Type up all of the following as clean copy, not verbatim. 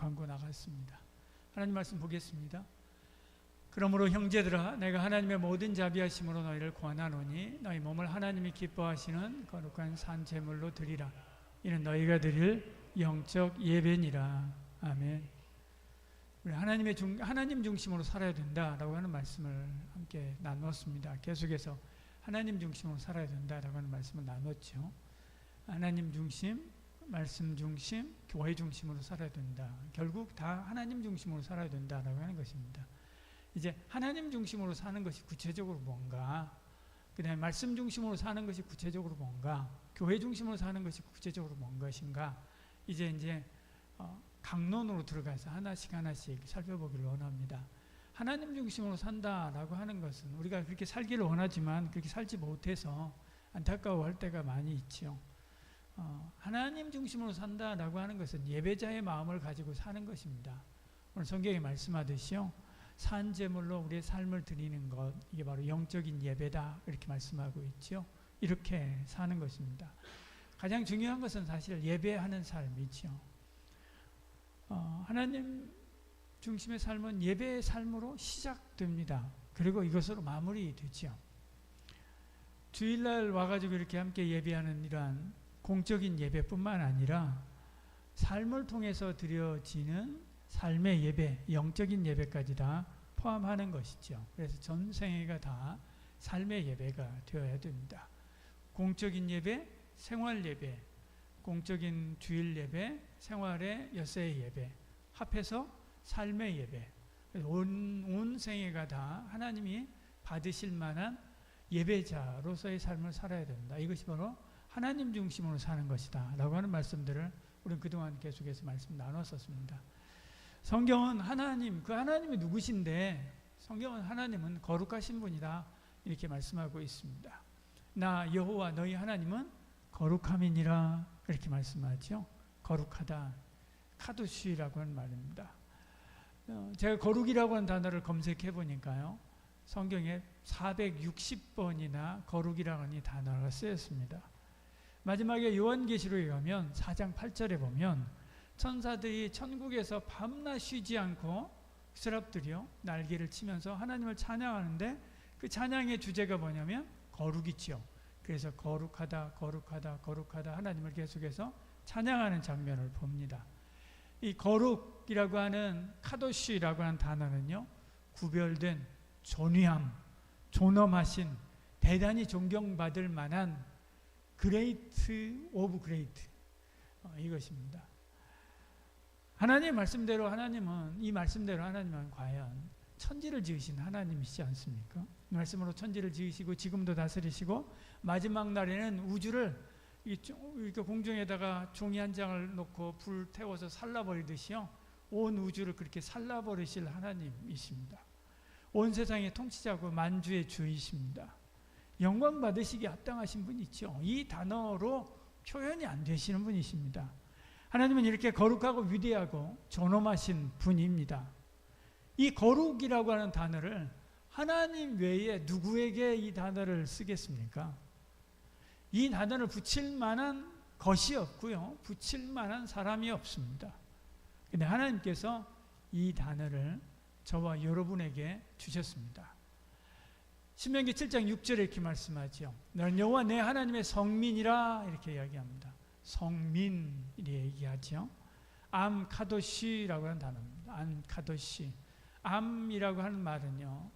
광고 나갔습니다. 하나님 말씀 보겠습니다. 그러므로 형제들아, 내가 하나님의 모든 자비하심으로 너희를 권하노니 너희 몸을 하나님이 기뻐하시는 거룩한 산 제물로 드리라. 이는 너희가 드릴 영적 예배니라. 아멘. 우리 하나님 중심으로 살아야 된다라고 하는 말씀을 함께 나눴습니다. 계속해서 하나님 중심으로 살아야 된다라고 하는 말씀을 나눴죠. 하나님 중심, 말씀 중심, 교회 중심으로 살아야 된다. 결국 다 하나님 중심으로 살아야 된다라고 하는 것입니다. 이제 하나님 중심으로 사는 것이 구체적으로 뭔가, 그 다음에 말씀 중심으로 사는 것이 구체적으로 뭔가, 교회 중심으로 사는 것이 구체적으로 뭔 것인가, 이제 강론으로 들어가서 하나씩 살펴보기를 원합니다. 하나님 중심으로 산다라고 하는 것은 우리가 그렇게 살기를 원하지만 그렇게 살지 못해서 안타까워할 때가 많이 있죠. 하나님 중심으로 산다라고 하는 것은 예배자의 마음을 가지고 사는 것입니다. 오늘 성경에 말씀하듯이요, 산 제물로 우리의 삶을 드리는 것, 이게 바로 영적인 예배다 이렇게 말씀하고 있죠. 이렇게 사는 것입니다. 가장 중요한 것은 사실 예배하는 삶이죠. 하나님 중심의 삶은 예배의 삶으로 시작됩니다. 그리고 이것으로 마무리되죠. 주일날 와가지고 이렇게 함께 예배하는 이러한 공적인 예배뿐만 아니라 삶을 통해서 드려지는 삶의 예배, 영적인 예배까지 다 포함하는 것이죠. 그래서 전생애가 다 삶의 예배가 되어야 됩니다. 공적인 예배, 생활 예배, 공적인 주일 예배, 생활의 엿새의 예배, 합해서 삶의 예배. 온 생애가 다 하나님이 받으실 만한 예배자로서의 삶을 살아야 된다. 이것이 바로 하나님 중심으로 사는 것이다 라고 하는 말씀들을 우리는 그동안 계속해서 말씀 나눴었습니다. 성경은 하나님, 그 하나님이 누구신데, 성경은 하나님은 거룩하신 분이다 이렇게 말씀하고 있습니다. 나 여호와 너희 하나님은 거룩함이니라 이렇게 말씀하죠. 거룩하다, 카도시라고 하는 말입니다. 제가 거룩이라고 하는 단어를 검색해 보니까요, 성경에 460번이나 거룩이라고 하는 단어가 쓰였습니다. 마지막에 요한계시록에 가면 4장 8절에 보면 천사들이 천국에서 밤낮 쉬지 않고 스랍들이요 날개를 치면서 하나님을 찬양하는데, 그 찬양의 주제가 뭐냐면 거룩이지요. 그래서 거룩하다 거룩하다 거룩하다 하나님을 계속해서 찬양하는 장면을 봅니다. 이 거룩이라고 하는 카도시라고 하는 단어는요, 구별된 존귀함, 존엄하신, 대단히 존경받을 만한 그레이트 오브 그레이트, 이것입니다. 하나님의 말씀대로 이 말씀대로 하나님은 과연 천지를 지으신 하나님이시지 않습니까? 말씀으로 천지를 지으시고 지금도 다스리시고 마지막 날에는 우주를 이렇게 공중에다가 종이 한 장을 놓고 불 태워서 살라버리듯이요, 온 우주를 그렇게 살라버리실 하나님이십니다. 온 세상의 통치자고 만주의 주이십니다. 영광 받으시기에 합당하신 분이죠. 이 단어로 표현이 안 되시는 분이십니다. 하나님은 이렇게 거룩하고 위대하고 존엄하신 분입니다. 이 거룩이라고 하는 단어를 하나님 외에 누구에게 이 단어를 쓰겠습니까? 이 단어를 붙일 만한 것이 없고요, 붙일 만한 사람이 없습니다. 근데 하나님께서 이 단어를 저와 여러분에게 주셨습니다. 신명기 7장 6절에 이렇게 말씀하죠. 너는 여호와 내 하나님의 성민이라 이렇게 이야기합니다. 성민 이렇게 얘기하죠. 암카도시라고 하는 단어입니다. 암카도시. 암이라고 하는 말은요,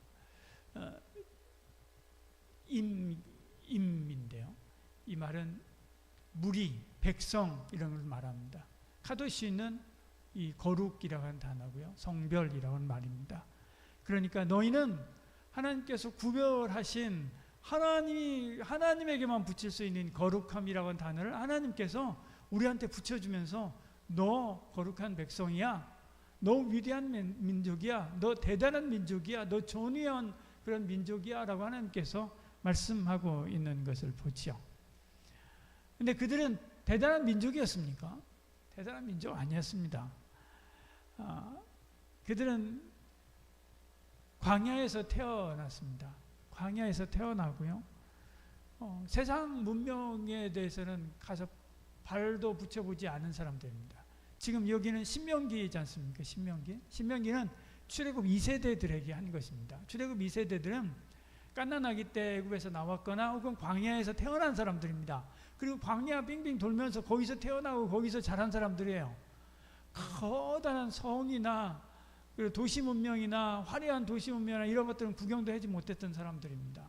임인데요. 이 말은 무리, 백성 이런 걸 말합니다. 카도시는 이 거룩이라고 하는 단어고요, 성별이라고 하는 말입니다. 그러니까 너희는 하나님께서 구별하신 하나님에게만 붙일 수 있는 거룩함이라고 하는 단어를 하나님께서 우리한테 붙여주면서 너 거룩한 백성이야, 너 위대한 민족이야, 너 대단한 민족이야, 너 존귀한 그런 민족이야 라고 하나님께서 말씀하고 있는 것을 보죠. 근데 그들은 대단한 민족이었습니까? 대단한 민족 아니었습니다. 그들은 광야에서 태어났습니다. 광야에서 태어나고요, 세상 문명에 대해서는 가서 발도 붙여보지 않은 사람들입니다. 지금 여기는 신명기이지 않습니까? 신명기는 출애굽 2세대들에게 한 것입니다. 출애굽 2세대들은 갓난아기 때 애굽에서 나왔거나 혹은 광야에서 태어난 사람들입니다. 그리고 광야 빙빙 돌면서 거기서 태어나고 거기서 자란 사람들이에요. 커다란 성이나 도시 문명이나 화려한 도시 문명이나 이런 것들은 구경도 하지 못했던 사람들입니다.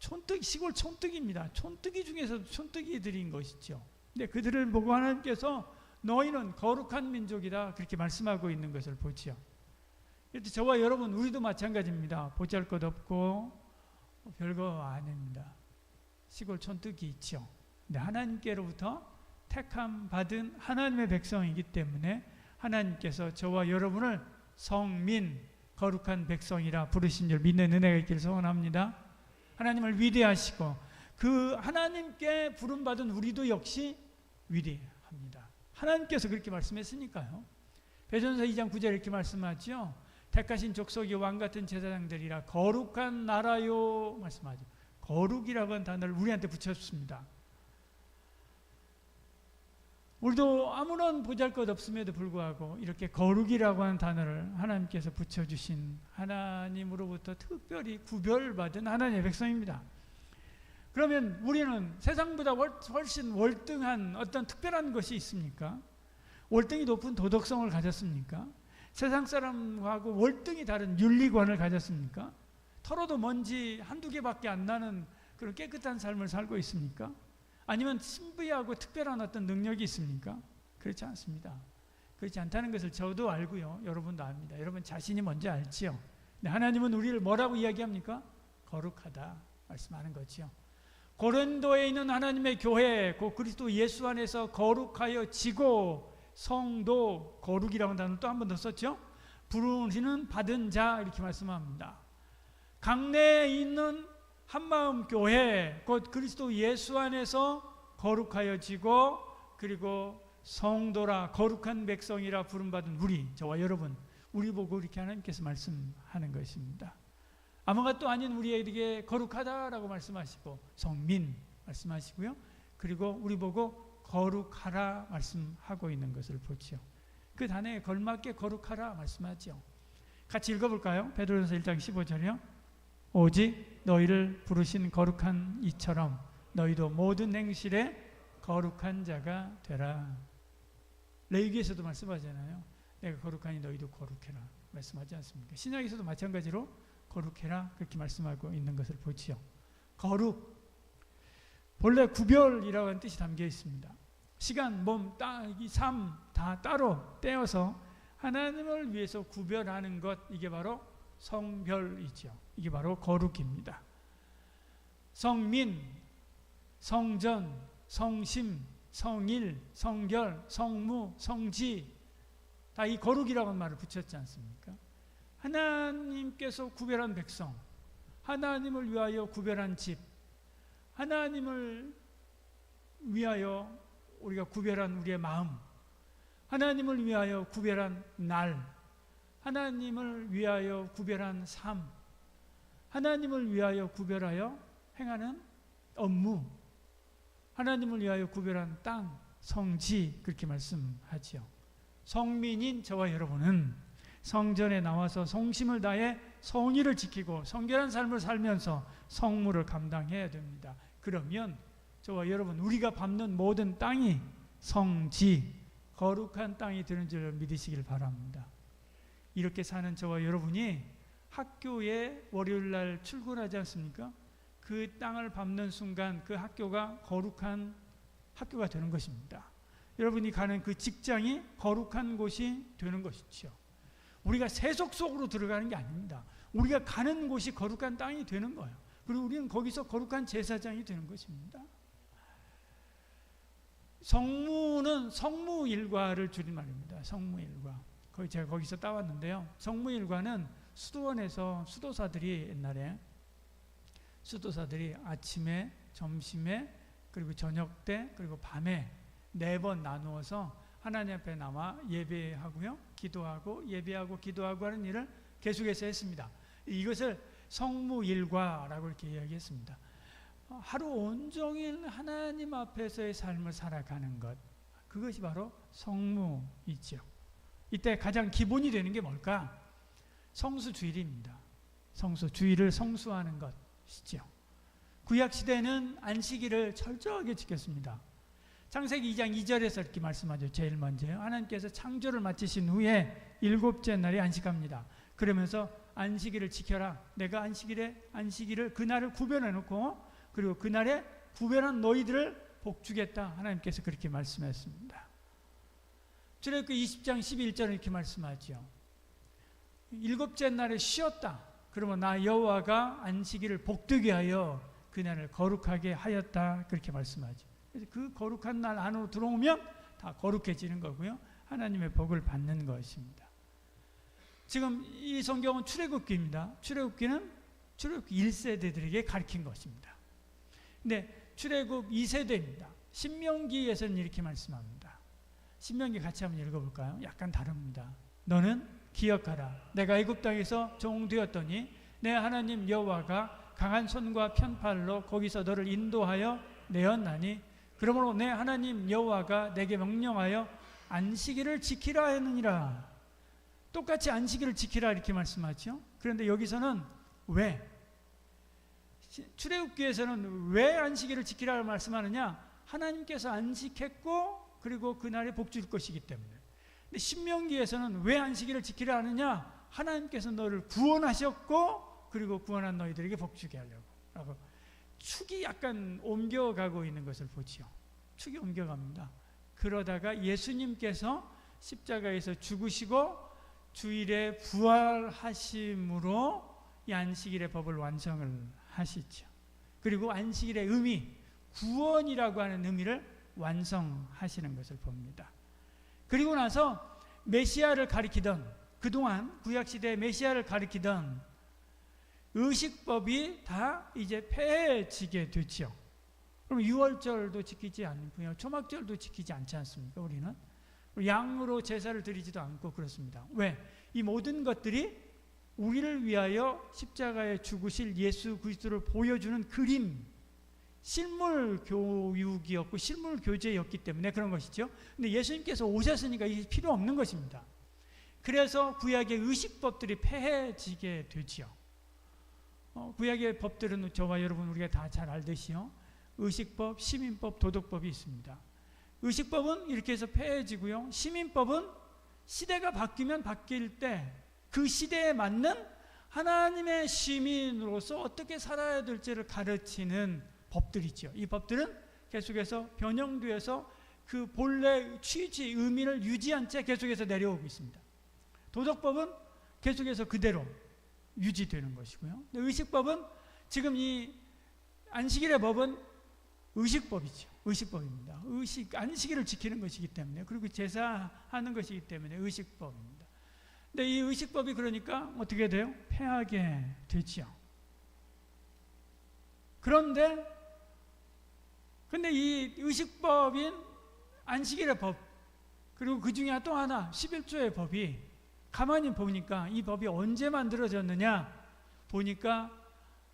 촌뜨기, 시골 촌뜨기입니다. 촌뜨기 중에서 촌뜨기들인 것이죠. 근데 그들을 보고 하나님께서 너희는 거룩한 민족이다 그렇게 말씀하고 있는 것을 보지요. 이렇게 저와 여러분 우리도 마찬가지입니다. 보잘것없고 별거 아닙니다. 시골 촌뜨기 있죠. 근데 하나님께로부터 택함 받은 하나님의 백성이기 때문에 하나님께서 저와 여러분을 성민 거룩한 백성이라 부르신 줄 믿는 은혜가 있기를 소원합니다. 하나님을 위대하시고 그 하나님께 부름받은 우리도 역시 위대합니다. 하나님께서 그렇게 말씀했으니까요. 베드로전서 2장 9절에 이렇게 말씀하죠. 택하신 족속이 왕같은 제사장들이라 거룩한 나라요 말씀하죠. 거룩이라고 하는 단어를 우리한테 붙였습니다. 우리도 아무런 보잘것 없음에도 불구하고 이렇게 거룩이라고 하는 단어를 하나님께서 붙여주신 하나님으로부터 특별히 구별받은 하나님의 백성입니다. 그러면 우리는 세상보다 훨씬 월등한 어떤 특별한 것이 있습니까? 월등히 높은 도덕성을 가졌습니까? 세상 사람하고 월등히 다른 윤리관을 가졌습니까? 털어도 먼지 한두 개밖에 안 나는 그런 깨끗한 삶을 살고 있습니까? 아니면 신비하고 특별한 어떤 능력이 있습니까? 그렇지 않습니다. 그렇지 않다는 것을 저도 알고요. 여러분도 압니다. 여러분 자신이 먼저 알지요. 근데 하나님은 우리를 뭐라고 이야기합니까? 거룩하다 말씀하는 거지요. 고린도에 있는 하나님의 교회, 그 그리스도 예수 안에서 거룩하여 지고 성도, 거룩이라는 단어 또 한 번 더 썼죠. 부르시는 받은 자 이렇게 말씀합니다. 강내에 있는 한마음 교회, 곧 그리스도 예수 안에서 거룩하여 지고 그리고 성도라 거룩한 백성이라 부름받은 우리, 저와 여러분, 우리 보고 이렇게 하나님께서 말씀하는 것입니다. 아무것도 아닌 우리에게 거룩하다라고 말씀하시고 성민 말씀하시고요. 그리고 우리 보고 거룩하라 말씀하고 있는 것을 보죠. 그 단어에 걸맞게 거룩하라 말씀하죠. 같이 읽어볼까요? 베드로전서 1장 15절이요. 오직 너희를 부르신 거룩한 이처럼 너희도 모든 행실에 거룩한 자가 되라. 레위기에서도 말씀하잖아요. 내가 거룩하니 너희도 거룩해라 말씀하지 않습니까? 신약에서도 마찬가지로 거룩해라 그렇게 말씀하고 있는 것을 보지요. 거룩, 본래 구별이라고 하는 뜻이 담겨 있습니다. 시간, 몸, 삶 다 따로 떼어서 하나님을 위해서 구별하는 것, 이게 바로 성별이죠. 이게 바로 거룩입니다. 성민, 성전, 성심, 성일, 성결, 성무, 성지 다 이 거룩이라고 하는 말을 붙였지 않습니까? 하나님께서 구별한 백성, 하나님을 위하여 구별한 집, 하나님을 위하여 우리가 구별한 우리의 마음, 하나님을 위하여 구별한 날, 하나님을 위하여 구별한 삶, 하나님을 위하여 구별하여 행하는 업무, 하나님을 위하여 구별한 땅, 성지 그렇게 말씀하지요. 성민인 저와 여러분은 성전에 나와서 성심을 다해 성의를 지키고 성결한 삶을 살면서 성무를 감당해야 됩니다. 그러면 저와 여러분 우리가 밟는 모든 땅이 성지, 거룩한 땅이 되는 줄 믿으시길 바랍니다. 이렇게 사는 저와 여러분이 학교에 월요일날 출근하지 않습니까? 그 땅을 밟는 순간 그 학교가 거룩한 학교가 되는 것입니다. 여러분이 가는 그 직장이 거룩한 곳이 되는 것이죠. 우리가 세속 속으로 들어가는 게 아닙니다. 우리가 가는 곳이 거룩한 땅이 되는 거예요. 그리고 우리는 거기서 거룩한 제사장이 되는 것입니다. 성무는 성무일과를 줄인 말입니다. 성무일과. 제가 거기서 따왔는데요. 성무일과는 수도원에서 수도사들이 옛날에 아침에, 점심에, 그리고 저녁 때, 그리고 밤에 4번 나누어서 하나님 앞에 나와 예배하고요. 기도하고 예배하고 기도하고 하는 일을 계속해서 했습니다. 이것을 성무일과라고 이렇게 이야기했습니다. 하루 온종일 하나님 앞에서의 삶을 살아가는 것, 그것이 바로 성무이죠. 이때 가장 기본이 되는 게 뭘까? 성수주일입니다. 성수주일을 성수하는 것이죠. 구약시대는 안식일을 철저하게 지켰습니다. 창세기 2장 2절에서 이렇게 말씀하죠. 제일 먼저요. 하나님께서 창조를 마치신 후에 7째 날에 안식합니다. 그러면서 안식일을 지켜라. 내가 안식일을 그날을 구별해 놓고 그리고 그날에 구별한 너희들을 복주겠다. 하나님께서 그렇게 말씀했습니다. 출애굽기 20장 11절은 이렇게 말씀하죠. 7째 날에 쉬었다. 그러면 나 여호와가 안식일을 복되게 하여 그날을 거룩하게 하였다. 그렇게 말씀하죠. 그래서 그 거룩한 날 안으로 들어오면 다 거룩해지는 거고요. 하나님의 복을 받는 것입니다. 지금 이 성경은 출애굽기입니다. 출애굽기는 출애굽기 1세대들에게 가르친 것입니다. 근데 출애굽 2세대입니다. 신명기에서는 이렇게 말씀합니다. 신명기 같이 한번 읽어볼까요? 약간 다릅니다. 너는 기억하라. 내가 애굽 땅에서 종되었더니 내 하나님 여호와가 강한 손과 편팔로 거기서 너를 인도하여 내었나니 그러므로 내 하나님 여호와가 내게 명령하여 안식일을 지키라 했느니라. 똑같이 안식일을 지키라 이렇게 말씀하죠. 그런데 여기서는 왜? 출애굽기에서는 왜 안식일을 지키라고 말씀하느냐? 하나님께서 안식했고 그리고 그날에 복 줄 것이기 때문에. 근데 신명기에서는 왜 안식일을 지키라 하느냐? 하나님께서 너를 구원하셨고 그리고 구원한 너희들에게 복 주게 하려고. 축이 약간 옮겨가고 있는 것을 보지요. 축이 옮겨갑니다. 그러다가 예수님께서 십자가에서 죽으시고 주일에 부활하심으로 이 안식일의 법을 완성을 하시죠. 그리고 안식일의 의미, 구원이라고 하는 의미를 완성하시는 것을 봅니다. 그리고 나서 메시아를 가리키던, 그동안 구약시대의 메시아를 가리키던 의식법이 다 이제 폐해지게 됐죠. 그럼 유월절도 지키지 않고요. 초막절도 지키지 않지 않습니까? 우리는 양으로 제사를 드리지도 않고 그렇습니다. 왜? 이 모든 것들이 우리를 위하여 십자가에 죽으실 예수 그리스도를 보여주는 그림, 실물 교육이었고 실물 교제였기 때문에 그런 것이죠. 근데 예수님께서 오셨으니까 이게 필요 없는 것입니다. 그래서 구약의 의식법들이 폐해지게 되지요. 구약의 법들은 저와 여러분 우리가 다 잘 알듯이요. 의식법, 시민법, 도덕법이 있습니다. 의식법은 이렇게 해서 폐해지고요. 시민법은 시대가 바뀌면 바뀔 때 그 시대에 맞는 하나님의 시민으로서 어떻게 살아야 될지를 가르치는 법들이죠. 이 법들은 계속해서 변형되어서 그 본래 취지, 의미를 유지한 채 계속해서 내려오고 있습니다. 도덕법은 계속해서 그대로 유지되는 것이고요. 의식법은 지금 이 안식일의 법은 의식법이죠. 의식법입니다. 안식일을 지키는 것이기 때문에, 그리고 제사하는 것이기 때문에 의식법입니다. 근데 이 의식법이 그러니까 어떻게 돼요? 폐하게 되지요. 근데 이 의식법인 안식일의 법, 그리고 그 중에 또 하나 11조의 법이 가만히 보니까 이 법이 언제 만들어졌느냐 보니까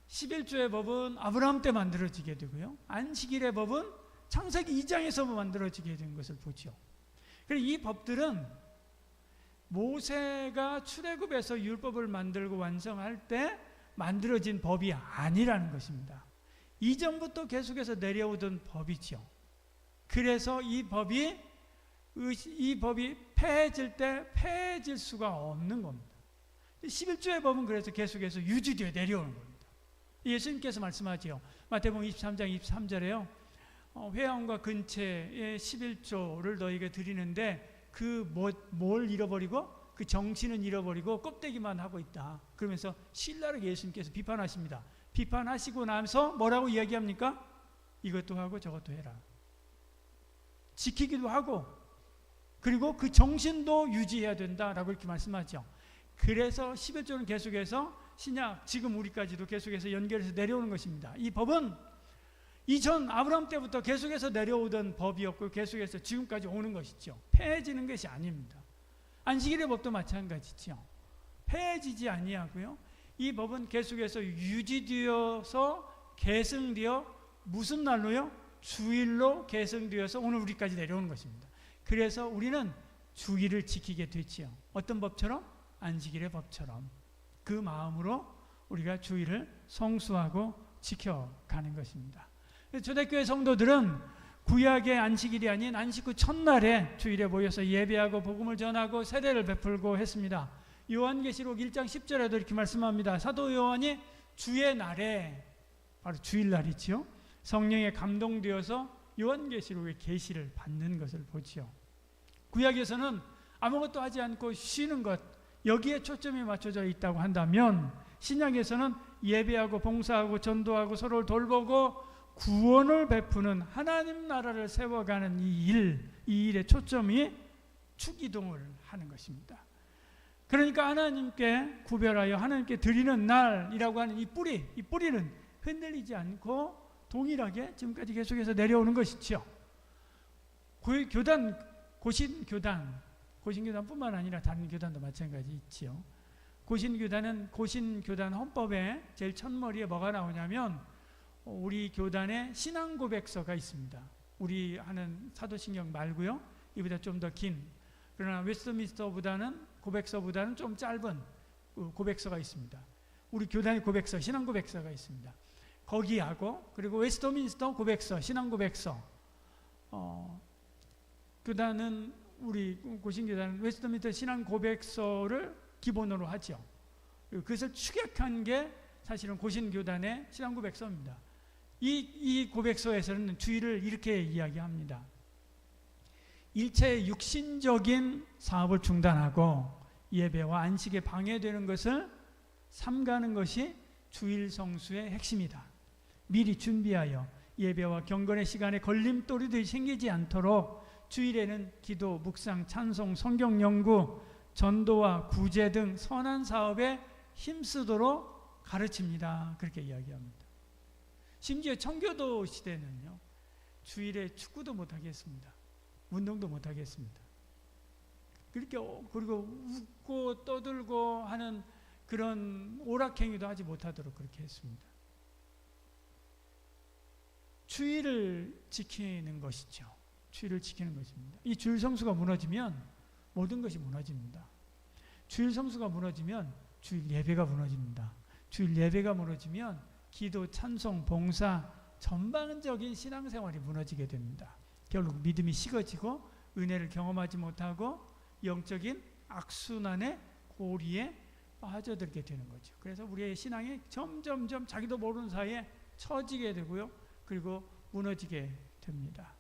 11조의 법은 아브라함 때 만들어지게 되고요. 안식일의 법은 창세기 2장에서 만들어지게 된 것을 보죠. 그리고 이 법들은 모세가 출애굽에서 율법을 만들고 완성할 때 만들어진 법이 아니라는 것입니다. 이전부터 계속해서 내려오던 법이죠. 그래서 이 법이 폐해질 때 폐해질 수가 없는 겁니다. 11조의 법은 그래서 계속해서 유지되어 내려오는 겁니다. 예수님께서 말씀하지요. 마태복음 23장 23절에요. 회당과 근처에 11조를 너희가 드리는데 뭘 잃어버리고 그 정신은 잃어버리고 껍데기만 하고 있다. 그러면서 신랄하게 예수님께서 비판하십니다. 비판하시고 나서 뭐라고 이야기합니까? 이것도 하고 저것도 해라. 지키기도 하고 그리고 그 정신도 유지해야 된다라고 이렇게 말씀하죠. 그래서 11조는 계속해서 신약 지금 우리까지도 계속해서 연결해서 내려오는 것입니다. 이 법은 이전 아브라함 때부터 계속해서 내려오던 법이었고 계속해서 지금까지 오는 것이죠. 폐해지는 것이 아닙니다. 안식일의 법도 마찬가지죠. 폐해지지 아니하고요. 이 법은 계속해서 유지되어서 계승되어 무슨 날로요? 주일로 계승되어서 오늘 우리까지 내려오는 것입니다. 그래서 우리는 주일을 지키게 되지요. 어떤 법처럼? 안식일의 법처럼. 그 마음으로 우리가 주일을 성수하고 지켜가는 것입니다. 초대교회 성도들은 구약의 안식일이 아닌 안식 후 첫날에 주일에 모여서 예배하고 복음을 전하고 세례를 베풀고 했습니다. 요한계시록 1장 10절에도 이렇게 말씀합니다. 사도 요한이 주의 날에, 바로 주일날이지요, 성령에 감동되어서 요한계시록의 계시를 받는 것을 보지요. 구약에서는 아무것도 하지 않고 쉬는 것, 여기에 초점이 맞춰져 있다고 한다면 신약에서는 예배하고 봉사하고 전도하고 서로를 돌보고 구원을 베푸는 하나님 나라를 세워가는 이 일에 초점이 축이동을 하는 것입니다. 그러니까 하나님께 구별하여 하나님께 드리는 날이라고 하는 이 뿌리는 흔들리지 않고 동일하게 지금까지 계속해서 내려오는 것이죠. 고신교단뿐만 아니라 다른 교단도 마찬가지 있지요. 고신교단 헌법에 제일 첫머리에 뭐가 나오냐면 우리 교단에 신앙 고백서가 있습니다. 우리 하는 사도신경 말고요. 이보다 좀 더 긴, 그러나 웨스트민스터 고백서보다는 좀 짧은 고백서가 있습니다. 우리 교단의 고백서, 신앙 고백서가 있습니다. 거기하고 그리고 웨스트민스터 고백서, 신앙 고백서, 교단은 우리 고신교단은 웨스트민스터 신앙 고백서를 기본으로 하죠. 그것을 축약한 게 사실은 고신교단의 신앙 고백서입니다. 이 고백서에서는 주일을 이렇게 이야기합니다. 일체의 육신적인 사업을 중단하고 예배와 안식에 방해되는 것을 삼가는 것이 주일 성수의 핵심이다. 미리 준비하여 예배와 경건의 시간에 걸림돌이들이 생기지 않도록 주일에는 기도, 묵상, 찬송, 성경 연구, 전도와 구제 등 선한 사업에 힘쓰도록 가르칩니다. 그렇게 이야기합니다. 심지어 청교도 시대는요, 주일에 축구도 못하겠습니다. 운동도 못하겠습니다. 그리고 웃고 떠들고 하는 그런 오락행위도 하지 못하도록 그렇게 했습니다. 주일을 지키는 것이죠. 주일을 지키는 것입니다. 이 주일 성수가 무너지면 모든 것이 무너집니다. 주일 성수가 무너지면 주일 예배가 무너집니다. 주일 예배가 무너지면 기도, 찬송, 봉사, 전반적인 신앙생활이 무너지게 됩니다. 결국 믿음이 식어지고 은혜를 경험하지 못하고 영적인 악순환의 고리에 빠져들게 되는 거죠. 그래서 우리의 신앙이 점점점 자기도 모르는 사이에 처지게 되고요. 그리고 무너지게 됩니다.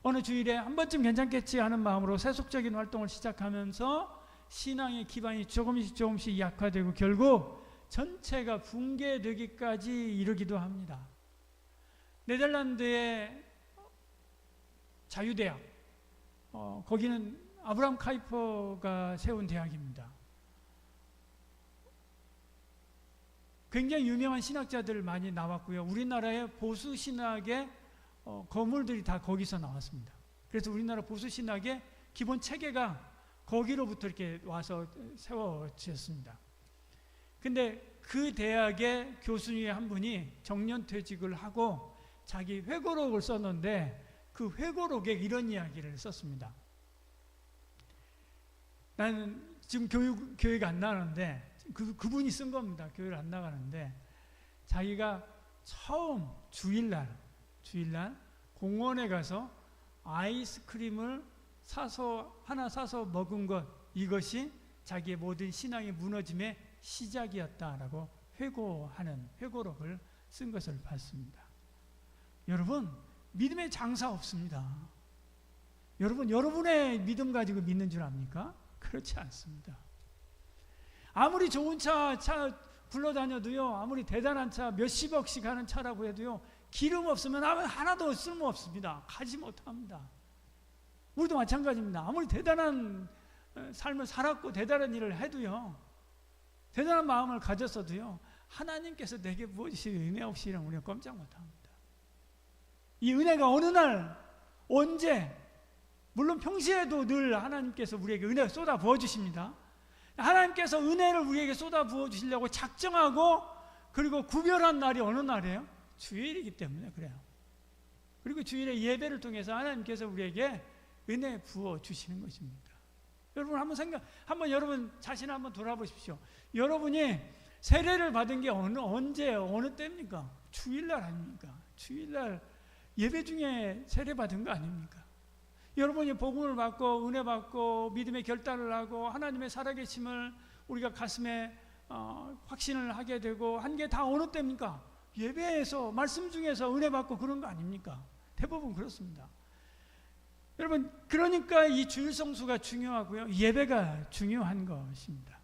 어느 주일에 한 번쯤 괜찮겠지 하는 마음으로 세속적인 활동을 시작하면서 신앙의 기반이 조금씩 약화되고 결국 전체가 붕괴되기까지 이르기도 합니다. 네덜란드의 자유대학, 거기는 아브라함 카이퍼가 세운 대학입니다. 굉장히 유명한 신학자들 많이 나왔고요. 우리나라의 보수 신학의 거물들이 다 거기서 나왔습니다. 그래서 우리나라 보수 신학의 기본 체계가 거기로부터 이렇게 와서 세워졌습니다. 근데 그 대학의 교수님 한 분이 정년퇴직을 하고 자기 회고록을 썼는데 그 회고록에 이런 이야기를 썼습니다. 나는 지금 교회가 안 나가는데 그분이 쓴 겁니다. 교회를 안 나가는데 자기가 처음 주일날 공원에 가서 아이스크림을 하나 사서 먹은 것, 이것이 자기의 모든 신앙의 무너짐의 시작이었다라고 회고하는 회고록을 쓴 것을 봤습니다. 여러분, 믿음에 장사 없습니다. 여러분의 믿음 가지고 믿는 줄 압니까? 그렇지 않습니다. 아무리 좋은 차 굴러다녀도요, 아무리 대단한 차 몇십억씩 하는 차라고 해도요, 기름 없으면 하나도 쓸모없습니다. 가지 못합니다. 우리도 마찬가지입니다. 아무리 대단한 삶을 살았고 대단한 일을 해도요, 대단한 마음을 가졌어도요, 하나님께서 내게 무엇이 은혜 없이 이러면 우리가 꼼짝 못합니다. 이 은혜가 어느 날 언제, 물론 평소에도 늘 하나님께서 우리에게 은혜를 쏟아 부어주십니다. 하나님께서 은혜를 우리에게 쏟아 부어주시려고 작정하고 그리고 구별한 날이 어느 날이에요? 주일이기 때문에 그래요. 그리고 주일의 예배를 통해서 하나님께서 우리에게 은혜 부어 주시는 것입니다. 여러분 한번 여러분 자신을 한번 돌아보십시오. 여러분이 세례를 받은 게 언제예요? 어느 때입니까? 주일날 아닙니까? 주일날 예배 중에 세례 받은 거 아닙니까? 여러분이 복음을 받고 은혜 받고 믿음의 결단을 하고 하나님의 살아계심을 우리가 가슴에 확신을 하게 되고 한 게 다 어느 때입니까? 예배에서 말씀 중에서 은혜 받고 그런 거 아닙니까? 대부분 그렇습니다. 여러분, 그러니까 이 주일 성수가 중요하고요, 예배가 중요한 것입니다.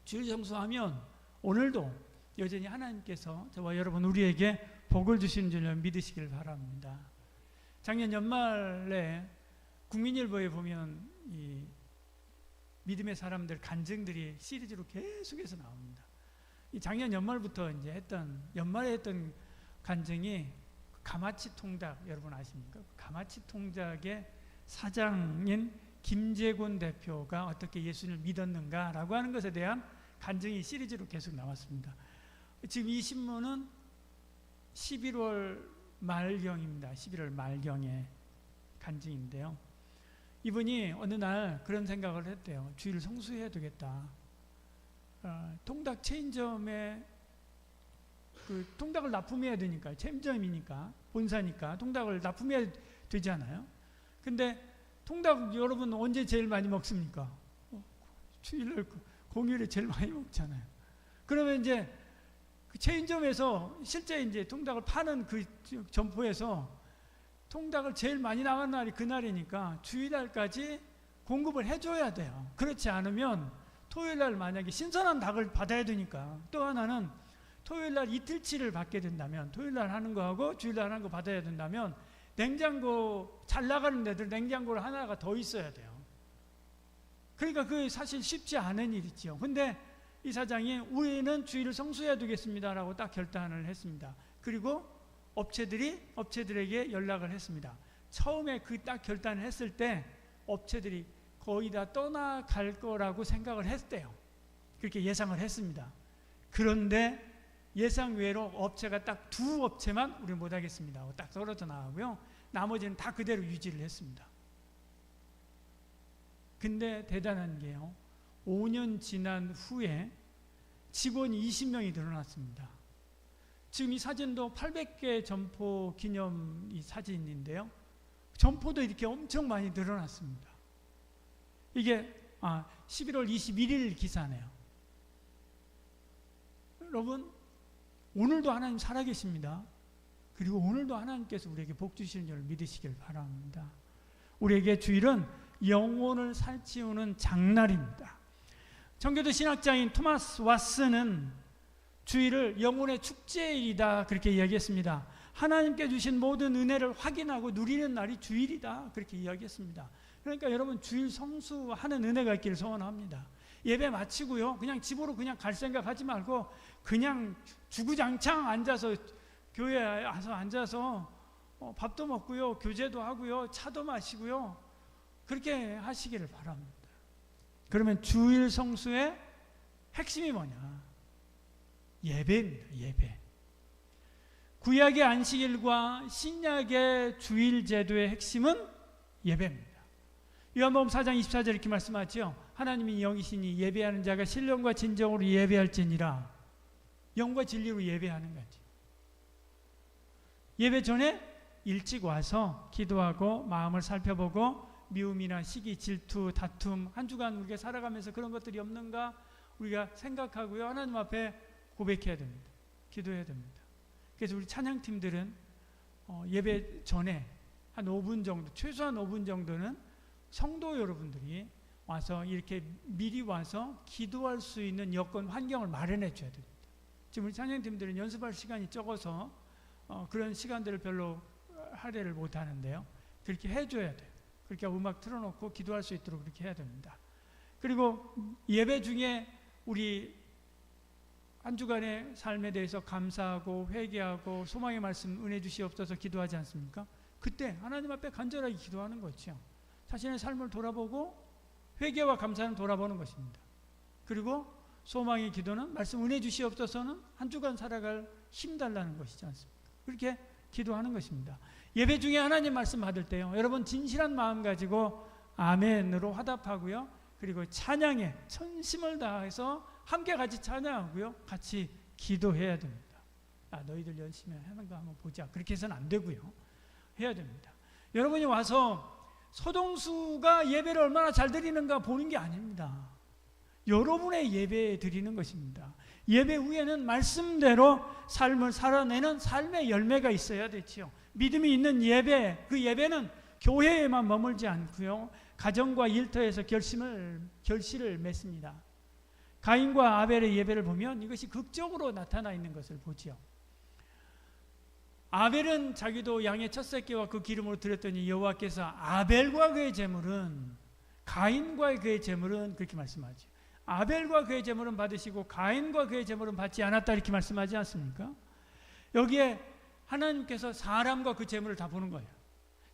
주일 성수하면 오늘도 여전히 하나님께서 저와 여러분 우리에게 복을 주시는 줄 믿으시길 바랍니다. 작년 연말에 국민일보에 보면 이 믿음의 사람들 간증들이 시리즈로 계속해서 나옵니다. 이 작년 연말부터 이제 연말에 했던 간증이 가마치 통닭, 여러분 아십니까? 가마치 통닭의 사장인 김재곤 대표가 어떻게 예수를 믿었는가라고 하는 것에 대한 간증이 시리즈로 계속 나왔습니다. 지금 이 신문은 11월 말경입니다. 11월 말경의 간증인데요. 이분이 어느 날 그런 생각을 했대요. 주일 성수해야 되겠다. 통닭 체인점에 그 통닭을 납품해야 되니까, 체인점이니까, 본사니까 통닭을 납품해야 되잖아요. 근데 통닭 여러분 언제 제일 많이 먹습니까? 주일날 공휴일에 제일 많이 먹잖아요. 그러면 이제 그 체인점에서 실제 이제 통닭을 파는 그 점포에서 통닭을 제일 많이 나간 날이 그날이니까 주일날까지 공급을 해줘야 돼요. 그렇지 않으면 토요일날 만약에 신선한 닭을 받아야 되니까, 또 하나는 토요일날 이틀치를 받게 된다면, 토요일날 하는 거하고 주일날 하는 거 받아야 된다면 냉장고 잘 나가는 데들 냉장고를 하나가 더 있어야 돼요. 그러니까 그게 사실 쉽지 않은 일이죠. 근데 이 사장이 우리는 주일을 성수해야 되겠습니다라고 딱 결단을 했습니다. 그리고 업체들에게 연락을 했습니다. 처음에 그 딱 결단을 했을 때 업체들이 거의 다 떠나갈 거라고 생각을 했대요. 그렇게 예상을 했습니다. 그런데 예상 외로 업체가 딱 2업체만 우리 못하겠습니다 하고 딱 떨어져 나가고요, 나머지는 다 그대로 유지를 했습니다. 근데 대단한 게요, 5년 지난 후에 직원이 20명이 늘어났습니다. 지금 이 사진도 800개 점포 기념 이 사진인데요, 점포도 이렇게 엄청 많이 늘어났습니다. 이게 11월 21일 기사네요. 여러분, 오늘도 하나님 살아계십니다. 그리고 오늘도 하나님께서 우리에게 복 주시는 줄 믿으시길 바랍니다. 우리에게 주일은 영혼을 살찌우는 장날입니다. 청교도 신학자인 토마스 왓슨은 주일을 영혼의 축제일이다 그렇게 이야기했습니다. 하나님께 주신 모든 은혜를 확인하고 누리는 날이 주일이다 그렇게 이야기했습니다. 그러니까 여러분, 주일 성수하는 은혜가 있기를 소원합니다. 예배 마치고요, 그냥 집으로 그냥 갈 생각 하지 말고 그냥 주구장창 앉아서 교회에 와서 앉아서 밥도 먹고요, 교제도 하고요, 차도 마시고요, 그렇게 하시기를 바랍니다. 그러면 주일 성수의 핵심이 뭐냐? 예배입니다. 예배. 구약의 안식일과 신약의 주일 제도의 핵심은 예배입니다. 요한복음 4장 24절 이렇게 말씀하죠. 하나님이 영이시니 예배하는 자가 신령과 진정으로 예배할지니라. 영과 진리로 예배하는 거지. 예배 전에 일찍 와서 기도하고 마음을 살펴보고 미움이나 시기, 질투, 다툼, 한 주간 우리가 살아가면서 그런 것들이 없는가 우리가 생각하고요, 하나님 앞에 고백해야 됩니다. 기도해야 됩니다. 그래서 우리 찬양팀들은 예배 전에 한 5분 정도, 최소한 5분 정도는 성도 여러분들이 와서 이렇게 미리 와서 기도할 수 있는 여건, 환경을 마련해 줘야 됩니다. 지금 우리 찬양팀들은 연습할 시간이 적어서 그런 시간들을 별로 할애를 못 하는데요, 그렇게 해줘야 돼요. 그렇게 음악 틀어놓고 기도할 수 있도록 그렇게 해야 됩니다. 그리고 예배 중에 우리 한 주간의 삶에 대해서 감사하고 회개하고 소망의 말씀 은혜 주시옵소서 기도하지 않습니까? 그때 하나님 앞에 간절하게 기도하는 거죠. 자신의 삶을 돌아보고 회개와 감사는 돌아보는 것입니다. 그리고 소망의 기도는 말씀 은혜 주시옵소서는 한 주간 살아갈 힘 달라는 것이지 않습니까? 그렇게 기도하는 것입니다. 예배 중에 하나님 말씀 받을 때요, 여러분 진실한 마음 가지고 아멘으로 화답하고요, 그리고 찬양에 전심을 다해서 함께 같이 찬양하고요, 같이 기도해야 됩니다. 너희들 열심히 하는 거 한번 보자, 그렇게 해서는 안 되고요, 해야 됩니다. 여러분이 와서 소동수가 예배를 얼마나 잘 드리는가 보는 게 아닙니다. 여러분의 예배 드리는 것입니다. 예배 후에는 말씀대로 삶을 살아내는 삶의 열매가 있어야 되지요. 믿음이 있는 예배, 그 예배는 교회에만 머물지 않고요, 가정과 일터에서 결실을 맺습니다. 가인과 아벨의 예배를 보면 이것이 극적으로 나타나 있는 것을 보지요. 아벨은 자기도 양의 첫 새끼와 그 기름으로 드렸더니 여호와께서 아벨과 그의 제물은, 가인과 그의 제물은, 그렇게 말씀하죠. 아벨과 그의 제물은 받으시고 가인과 그의 제물은 받지 않았다, 이렇게 말씀하지 않습니까? 여기에 하나님께서 사람과 그 제물을 다 보는 거예요.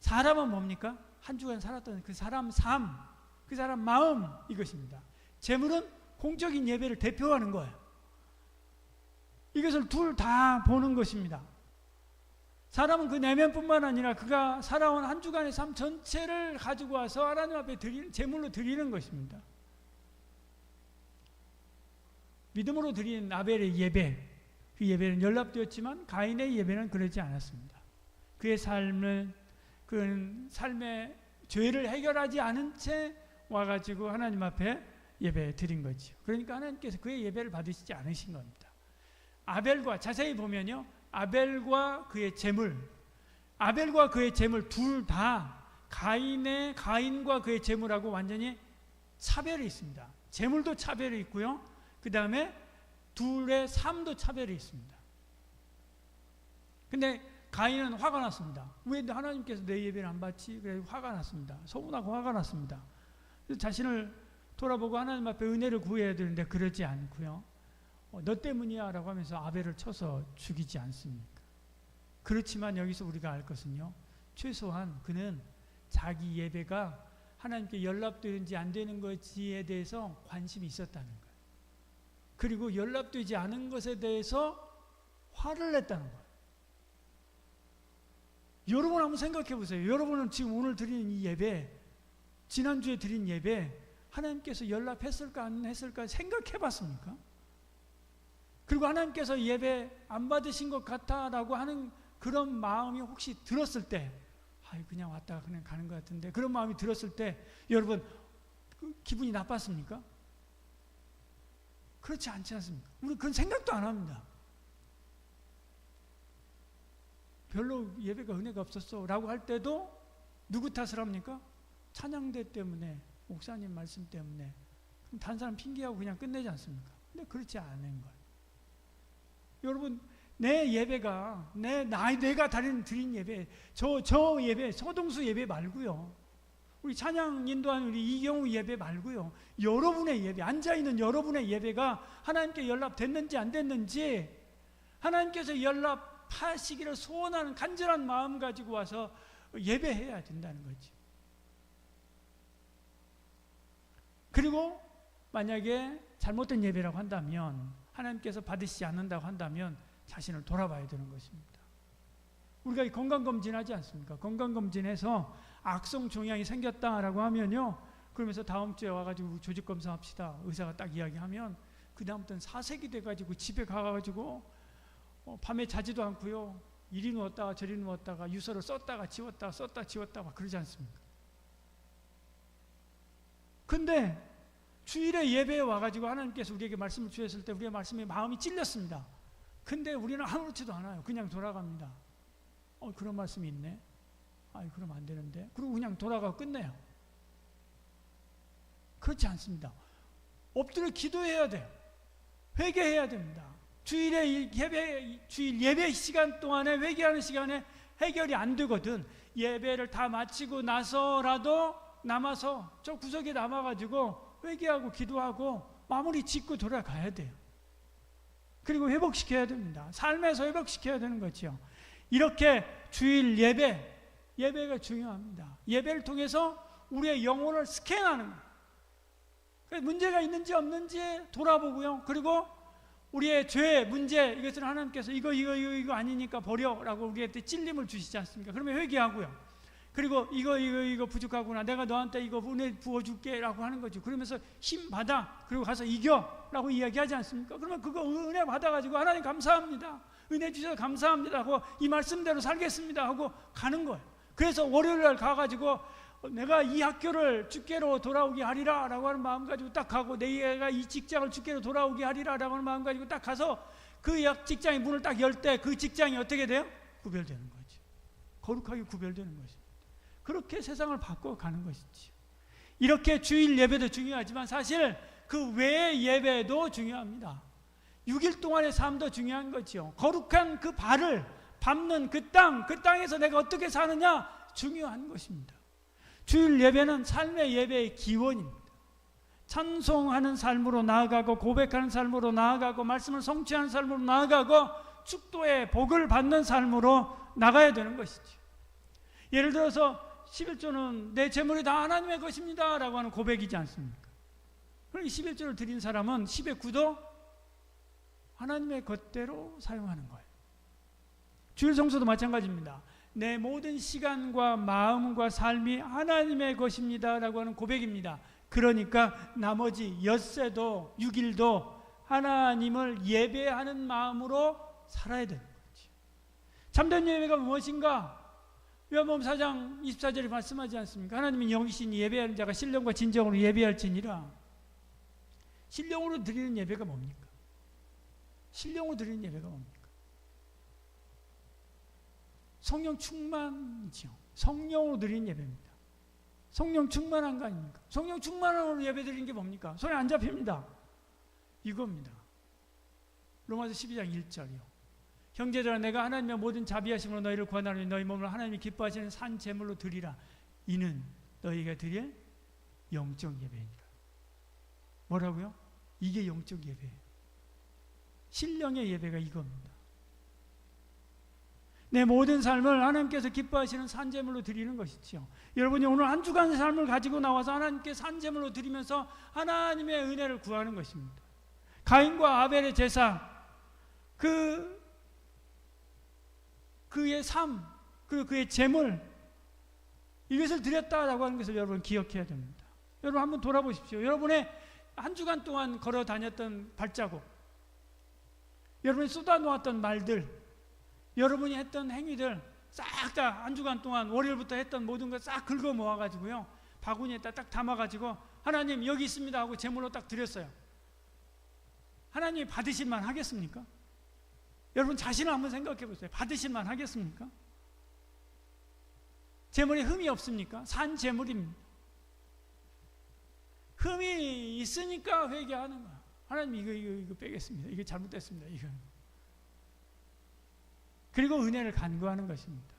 사람은 뭡니까? 한 주간 살았던 그 사람 삶, 그 사람 마음, 이것입니다. 제물은 공적인 예배를 대표하는 거예요. 이것을 둘 다 보는 것입니다. 사람은 그 내면뿐만 아니라 그가 살아온 한 주간의 삶 전체를 가지고 와서 하나님 앞에 제물로 드리는 것입니다. 믿음으로 드린 아벨의 예배, 그 예배는 연락되었지만 가인의 예배는 그러지 않았습니다. 그의 삶의 죄를 해결하지 않은 채 와가지고 하나님 앞에 예배 드린 거죠. 그러니까 하나님께서 그의 예배를 받으시지 않으신 겁니다. 아벨과, 자세히 보면요, 아벨과 그의 제물 둘 다 가인과 그의 제물하고 완전히 차별이 있습니다. 제물도 차별이 있고요, 그 다음에 둘의 삶도 차별이 있습니다. 근데 가인은 화가 났습니다. 왜 하나님께서 내 예배를 안 받지? 그래서 화가 났습니다. 서운하고 화가 났습니다. 그래서 자신을 돌아보고 하나님 앞에 은혜를 구해야 되는데 그러지 않고요, 너 때문이야 라고 하면서 아벨을 쳐서 죽이지 않습니까? 그렇지만 여기서 우리가 알 것은요, 최소한 그는 자기 예배가 하나님께 연락되는지 안 되는 것에 대해서 관심이 있었다는 거예요. 그리고 연락되지 않은 것에 대해서 화를 냈다는 거예요. 여러분 한번 생각해 보세요. 여러분은 지금 오늘 드리는 이 예배, 지난주에 드린 예배, 하나님께서 연락했을까 안 했을까 생각해 봤습니까? 그리고 하나님께서 예배 안 받으신 것 같다라고 하는 그런 마음이 혹시 들었을 때, 그냥 왔다가 그냥 가는 것 같은데, 그런 마음이 들었을 때 여러분 기분이 나빴습니까? 그렇지 않지 않습니까? 우리 그런 생각도 안 합니다. 별로 예배가 은혜가 없었어 라고 할 때도 누구 탓을 합니까? 찬양대 때문에, 목사님 말씀 때문에. 그럼 다른 사람 핑계하고 그냥 끝내지 않습니까? 근데 그렇지 않은 거예요. 여러분, 내 예배가 내가 드린 예배, 저 예배, 서동수 예배 말고요, 우리 찬양 인도하는 우리 이경우 예배 말고요, 여러분의 예배, 앉아있는 여러분의 예배가 하나님께 연락됐는지 안 됐는지, 하나님께서 연락하시기를 소원하는 간절한 마음 가지고 와서 예배해야 된다는 거지. 그리고 만약에 잘못된 예배라고 한다면, 하나님께서 받으시지 않는다고 한다면 자신을 돌아봐야 되는 것입니다. 우리가 건강검진하지 않습니까? 건강검진해서 악성 종양이 생겼다라고 하면요, 그러면서 다음 주에 와가지고 조직검사합시다, 의사가 딱 이야기하면 그 다음부터는 사색이 돼가지고 집에 가가지고 밤에 자지도 않고요, 이리 누웠다가 저리 누웠다가 유서를 썼다가 지웠다가 막 그러지 않습니까? 근데 주일에 예배에 와가지고 하나님께서 우리에게 말씀을 주셨을 때 우리의 말씀에 마음이 찔렸습니다. 근데 우리는 아무렇지도 않아요. 그냥 돌아갑니다. 그런 말씀이 있네. 그럼 안 되는데. 그리고 그냥 돌아가고 끝내요. 그렇지 않습니다. 엎드려 기도해야 돼요. 회개해야 됩니다. 주일 예배 시간 동안에, 회개하는 시간에 해결이 안 되거든. 예배를 다 마치고 나서라도 남아서 저 구석에 남아가지고 회개하고 기도하고 마무리 짓고 돌아가야 돼요. 그리고 회복시켜야 됩니다. 삶에서 회복시켜야 되는 거죠. 이렇게 주일 예배가 중요합니다. 예배를 통해서 우리의 영혼을 스캔하는 거예요. 문제가 있는지 없는지 돌아보고요. 그리고 우리의 죄, 문제, 이것을 하나님께서 이거 아니니까 버려라고 우리한테 찔림을 주시지 않습니까? 그러면 회개하고요. 그리고 이거 부족하구나. 내가 너한테 이거 은혜 부어줄게 라고 하는 거죠. 그러면서 힘 받아. 그리고 가서 이겨 라고 이야기하지 않습니까? 그러면 그거 은혜 받아가지고 하나님 감사합니다. 은혜 주셔서 감사합니다 하고 이 말씀대로 살겠습니다 하고 가는 거예요. 그래서 월요일날 가가지고 내가 이 학교를 주께로 돌아오게 하리라 라고 하는 마음 가지고 딱 가고 내가 이 직장을 주께로 돌아오게 하리라 라고 하는 마음 가지고 딱 가서 그 직장의 문을 딱 열 때 그 직장이 어떻게 돼요? 구별되는 거죠. 거룩하게 구별되는 것입니다. 그렇게 세상을 바꿔가는 것이지. 이렇게 주일 예배도 중요하지만 사실 그 외의 예배도 중요합니다. 6일 동안의 삶도 중요한 거죠. 거룩한 그 발을 밟는 그 땅에서 내가 어떻게 사느냐 중요한 것입니다. 주일 예배는 삶의 예배의 기원입니다. 찬송하는 삶으로 나아가고 고백하는 삶으로 나아가고 말씀을 성취하는 삶으로 나아가고 축도의 복을 받는 삶으로 나가야 되는 것이죠. 예를 들어서 11조는 내 재물이 다 하나님의 것입니다 라고 하는 고백이지 않습니까? 그럼 이 11조를 드린 사람은 10의 9도 하나님의 것대로 사용하는 거예요. 주일 성수도 마찬가지입니다. 내 모든 시간과 마음과 삶이 하나님의 것입니다 라고 하는 고백입니다. 그러니까 나머지 엿새도 6일도 하나님을 예배하는 마음으로 살아야 되는 거지. 참된 예배가 무엇인가? 요한복음 4장 24절에 말씀하지 않습니까? 하나님은 영이시니 예배하는 자가 신령과 진정으로 예배할지니라. 신령으로 드리는 예배가 뭡니까? 신령으로 드리는 예배가 뭡니까? 성령 충만이죠. 성령으로 드리는 예배입니다. 성령 충만한 거 아닙니까? 성령 충만으로 예배 드리는 게 뭡니까? 손에 안 잡힙니다. 이겁니다. 로마서 12장 1절이요. 형제들아 내가 하나님의 모든 자비하심으로 너희를 구하나니 너희 몸을 하나님이 기뻐하시는 산 제물로 드리라. 이는 너희가 드릴 영적 예배니라. 뭐라고요? 이게 영적 예배예요. 신령의 예배가 이겁니다. 내 모든 삶을 하나님께서 기뻐하시는 산제물로 드리는 것이죠. 여러분이 오늘 한 주간의 삶을 가지고 나와서 하나님께 산제물로 드리면서 하나님의 은혜를 구하는 것입니다. 가인과 아벨의 제사, 그의 삶, 그리고 그의 제물, 이것을 드렸다라고 하는 것을 여러분 기억해야 됩니다. 여러분 한번 돌아보십시오. 여러분의 한 주간 동안 걸어 다녔던 발자국, 여러분이 쏟아놓았던 말들, 여러분이 했던 행위들 싹 다 한 주간 동안 월요일부터 했던 모든 걸 싹 긁어 모아가지고요, 바구니에다 딱 담아가지고 하나님 여기 있습니다 하고 제물로 딱 드렸어요. 하나님이 받으실만 하겠습니까? 여러분 자신을 한번 생각해 보세요. 받으실만 하겠습니까? 제물에 흠이 없습니까? 산 제물입니다. 흠이 있으니까 회개하는 거야. 하나님 이거 빼겠습니다. 이게 잘못됐습니다. 이거. 그리고 은혜를 간구하는 것입니다.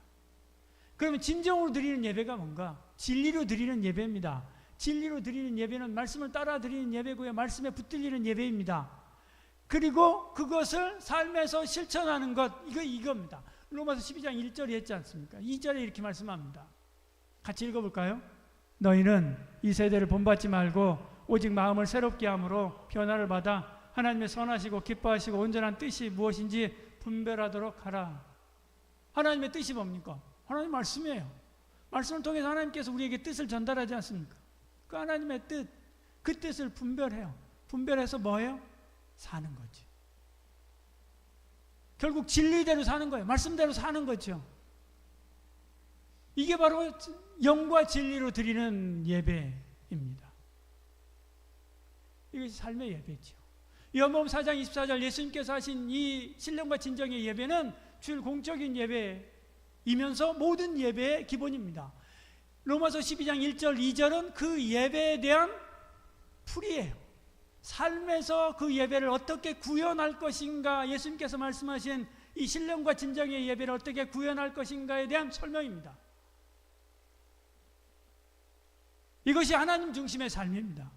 그러면 진정으로 드리는 예배가 뭔가? 진리로 드리는 예배입니다. 진리로 드리는 예배는 말씀을 따라 드리는 예배고요. 말씀에 붙들리는 예배입니다. 그리고 그것을 삶에서 실천하는 것, 이겁니다. 로마서 12장 1절에 했지 않습니까? 2절에 이렇게 말씀합니다. 같이 읽어볼까요? 너희는 이 세대를 본받지 말고 오직 마음을 새롭게 함으로 변화를 받아 하나님의 선하시고 기뻐하시고 온전한 뜻이 무엇인지 분별하도록 하라. 하나님의 뜻이 뭡니까? 하나님 말씀이에요. 말씀을 통해서 하나님께서 우리에게 뜻을 전달하지 않습니까? 그 하나님의 뜻, 그 뜻을 분별해요. 분별해서 뭐예요? 사는 거지. 결국 진리대로 사는 거예요. 말씀대로 사는 거죠. 이게 바로 영과 진리로 드리는 예배입니다. 이것이 삶의 예배죠. 요한복음 4장 24절 예수님께서 하신 이 신령과 진정의 예배는 주일 공적인 예배이면서 모든 예배의 기본입니다. 로마서 12장 1절 2절은 그 예배에 대한 풀이에요. 삶에서 그 예배를 어떻게 구현할 것인가, 예수님께서 말씀하신 이 신령과 진정의 예배를 어떻게 구현할 것인가에 대한 설명입니다. 이것이 하나님 중심의 삶입니다.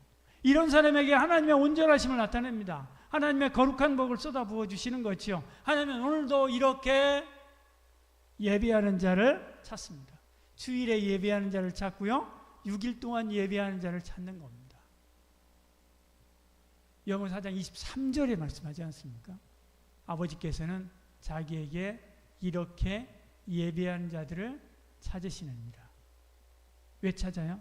이런 사람에게 하나님의 온전하심을 나타냅니다. 하나님의 거룩한 복을 쏟아부어 주시는 거죠. 하나님은 오늘도 이렇게 예배하는 자를 찾습니다. 주일에 예배하는 자를 찾고요, 6일 동안 예배하는 자를 찾는 겁니다. 요한복음 4장 23절에 말씀하지 않습니까? 아버지께서는 자기에게 이렇게 예배하는 자들을 찾으시느니라. 왜 찾아요?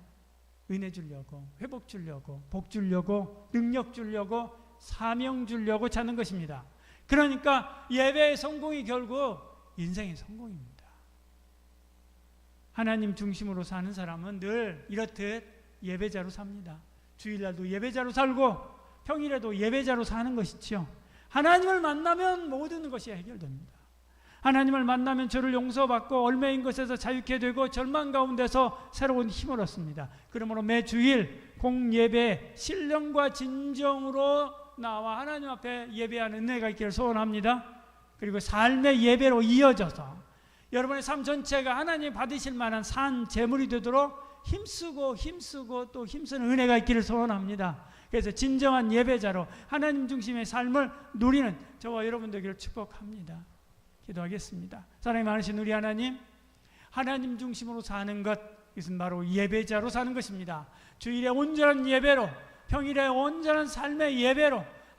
은혜 주려고, 회복 주려고, 복 주려고, 능력 주려고, 사명 주려고 찾는 것입니다. 그러니까 예배의 성공이 결국 인생의 성공입니다. 하나님 중심으로 사는 사람은 늘 이렇듯 예배자로 삽니다. 주일날도 예배자로 살고 평일에도 예배자로 사는 것이지요. 하나님을 만나면 모든 것이 해결됩니다. 하나님을 만나면 저를 용서받고 얽매인 것에서 자유케 되고 절망 가운데서 새로운 힘을 얻습니다. 그러므로 매 주일 공예배 신령과 진정으로 나와 하나님 앞에 예배하는 은혜가 있기를 소원합니다. 그리고 삶의 예배로 이어져서 여러분의 삶 전체가 하나님 받으실 만한 산 제물이 되도록 힘쓰고 또 힘쓰는 은혜가 있기를 소원합니다. 그래서 진정한 예배자로 하나님 중심의 삶을 누리는 저와 여러분 되기를 축복합니다. 기도하겠습니다. 사랑이 많으신 우리 하나님, 하나님 중심으로 사는 것, 이것은 바로 예배자로 사는 것입니다. 주일에 온전한 예배로, 평일에 온전한 삶의 예배로